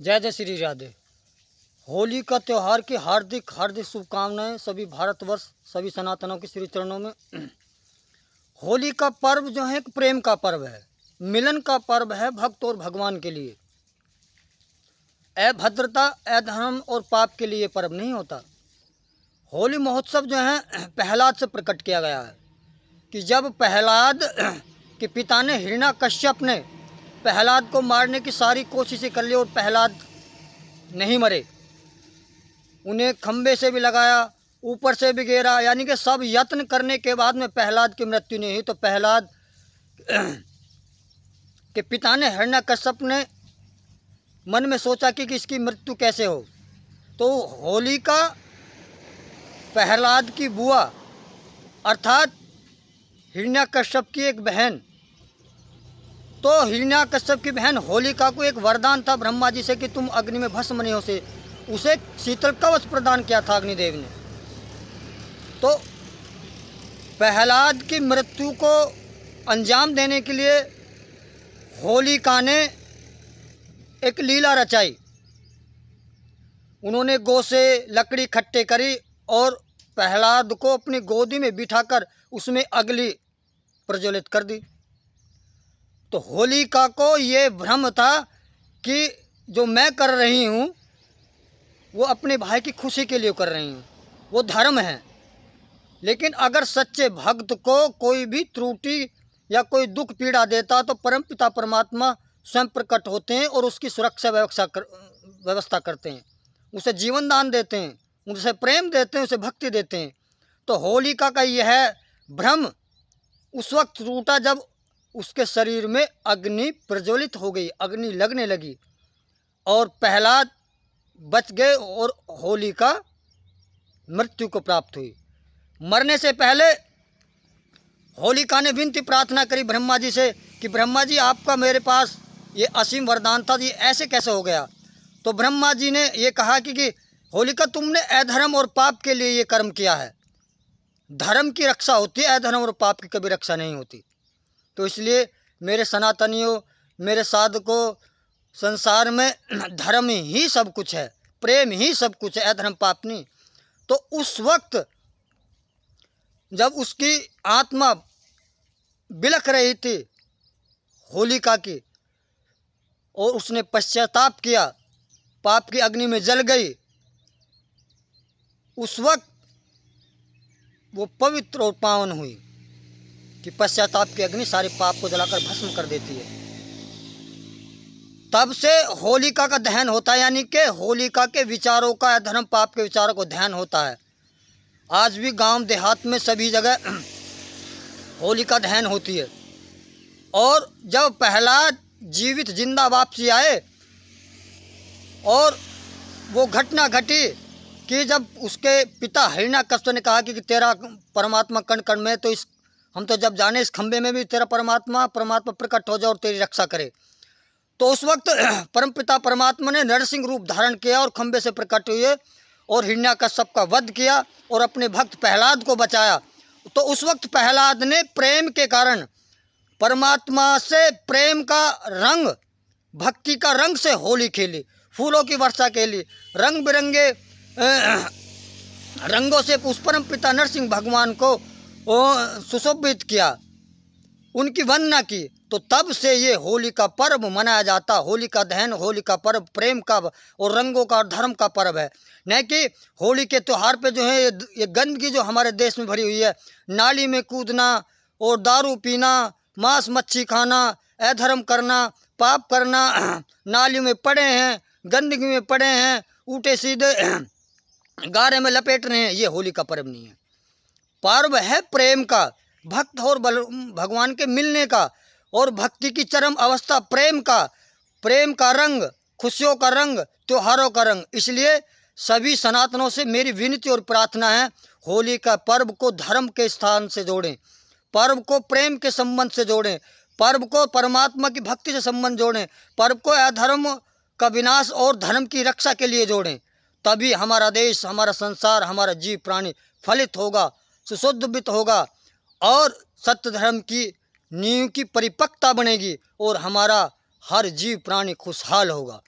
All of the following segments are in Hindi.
जय जय श्री राधे। होली का त्यौहार की हार्दिक हार्दिक शुभकामनाएं सभी भारतवर्ष सभी सनातनों के श्री चरणों में। होली का पर्व जो है एक प्रेम का पर्व है, मिलन का पर्व है भक्त और भगवान के लिए। अभद्रता अधर्म और पाप के लिए पर्व नहीं होता। होली महोत्सव जो है प्रहलाद से प्रकट किया गया है कि जब प्रहलाद के पिता ने हिरण्याकश्यप ने प्रहलाद को मारने की सारी कोशिशें कर ली और प्रहलाद नहीं मरे, उन्हें खंबे से भी लगाया, ऊपर से भी गिरा, यानी कि सब यत्न करने के बाद में प्रहलाद की मृत्यु नहीं हुई। तो प्रहलाद के पिता ने हिरण्याकश्यप ने मन में सोचा कि इसकी मृत्यु कैसे हो। तो होलिका प्रहलाद की बुआ अर्थात हिरण्याकश्यप की एक बहन, तो हिरण्याकश्यप की बहन होलिका को एक वरदान था ब्रह्मा जी से कि तुम अग्नि में भस्म नहीं हो से, उसे शीतल कवच प्रदान किया था अग्निदेव ने। तो प्रहलाद की मृत्यु को अंजाम देने के लिए होलिका ने एक लीला रचाई। उन्होंने गौ से लकड़ी इकट्ठे करी और प्रहलाद को अपनी गोदी में बिठाकर उसमें अग्नि प्रज्वलित कर दी। तो होलिका को ये भ्रम था कि जो मैं कर रही हूँ वो अपने भाई की खुशी के लिए कर रही हूँ, वो धर्म है। लेकिन अगर सच्चे भक्त को कोई भी त्रुटि या कोई दुख पीड़ा देता तो परमपिता परमात्मा स्वयं प्रकट होते हैं और उसकी सुरक्षा व्यवस्था करते हैं, उसे जीवन दान देते हैं, उसे प्रेम देते हैं, उसे भक्ति देते हैं। तो होलिका का यह भ्रम उस वक्त टूटा जब उसके शरीर में अग्नि प्रज्वलित हो गई, अग्नि लगने लगी और प्रहलाद बच गए और होलिका मृत्यु को प्राप्त हुई। मरने से पहले होलिका ने विनती प्रार्थना करी ब्रह्मा जी से कि ब्रह्मा जी आपका मेरे पास ये असीम वरदान था, ये ऐसे कैसे हो गया। तो ब्रह्मा जी ने ये कहा कि होलिका तुमने अधर्म और पाप के लिए ये कर्म किया है, धर्म की रक्षा होती है, अधर्म और पाप की कभी रक्षा नहीं होती। तो इसलिए मेरे सनातनियों, मेरे साधकों, संसार में धर्म ही सब कुछ है, प्रेम ही सब कुछ है, अधर्म पाप नहीं। तो उस वक्त जब उसकी आत्मा बिलख रही थी होलिका की और उसने पश्चाताप किया, पाप की अग्नि में जल गई, उस वक्त वो पवित्र और पावन हुई कि पश्चाताप की अग्नि सारे पाप को जलाकर भस्म कर देती है। तब से होलिका का दहन होता है, यानी कि होलिका के विचारों का, धर्म पाप के विचारों को दहन होता है। आज भी गांव देहात में सभी जगह होलिका दहन होती है। और जब प्रहलाद जीवित जिंदा वापसी आए और वो घटना घटी कि जब उसके पिता हिरण्याकश्यप ने कहा कि तेरा परमात्मा कण कण में, तो हम तो जब जाने इस खंबे में भी तेरा परमात्मा प्रकट हो जाए और तेरी रक्षा करे। तो उस वक्त परमपिता परमात्मा ने नरसिंह रूप धारण किया और खंबे से प्रकट हुए और हिरण्याकश्यप का वध किया और अपने भक्त प्रहलाद को बचाया। तो उस वक्त प्रहलाद ने प्रेम के कारण परमात्मा से प्रेम का रंग, भक्ति का रंग से होली खेली, फूलों की वर्षा खेली, रंग बिरंगे रंगों से उस परम पिता नरसिंह भगवान को सुशोभित किया, उनकी वंदना की। तो तब से ये होली का पर्व मनाया जाता। होली का दहन, होली का पर्व प्रेम का और रंगों का और धर्म का पर्व है, न कि होली के त्यौहार पे जो है ये गंदगी जो हमारे देश में भरी हुई है, नाली में कूदना और दारू पीना, मांस मच्छी खाना, अधर्म करना, पाप करना, नाली में पड़े हैं, गंदगी में पड़े हैं, उल्टे सीधे गारे में लपेट रहे हैं, ये होली का पर्व नहीं है। पर्व है प्रेम का, भक्त और भगवान के मिलने का और भक्ति की चरम अवस्था प्रेम का रंग, खुशियों का रंग, त्योहारों का रंग। इसलिए सभी सनातनों से मेरी विनती और प्रार्थना है, होली का पर्व को धर्म के स्थान से जोड़ें, पर्व को प्रेम के संबंध से जोड़ें, पर्व को परमात्मा की भक्ति से संबंध जोड़ें, पर्व को अधर्म का विनाश और धर्म की रक्षा के लिए जोड़ें। तभी हमारा देश, हमारा संसार, हमारा जीव प्राणी फलित होगा, सुशोभित होगा और सत्य धर्म की नींव की परिपक्वता बनेगी और हमारा हर जीव प्राणी खुशहाल होगा।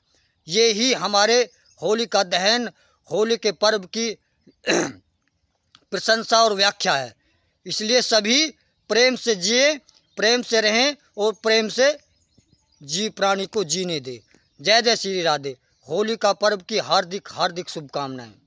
ये ही हमारे होलिका दहन, होली के पर्व की प्रशंसा और व्याख्या है। इसलिए सभी प्रेम से जिए, प्रेम से रहें और प्रेम से जीव प्राणी को जीने दें। जय जय श्री राधे। होली का पर्व की हार्दिक हार्दिक शुभकामनाएं।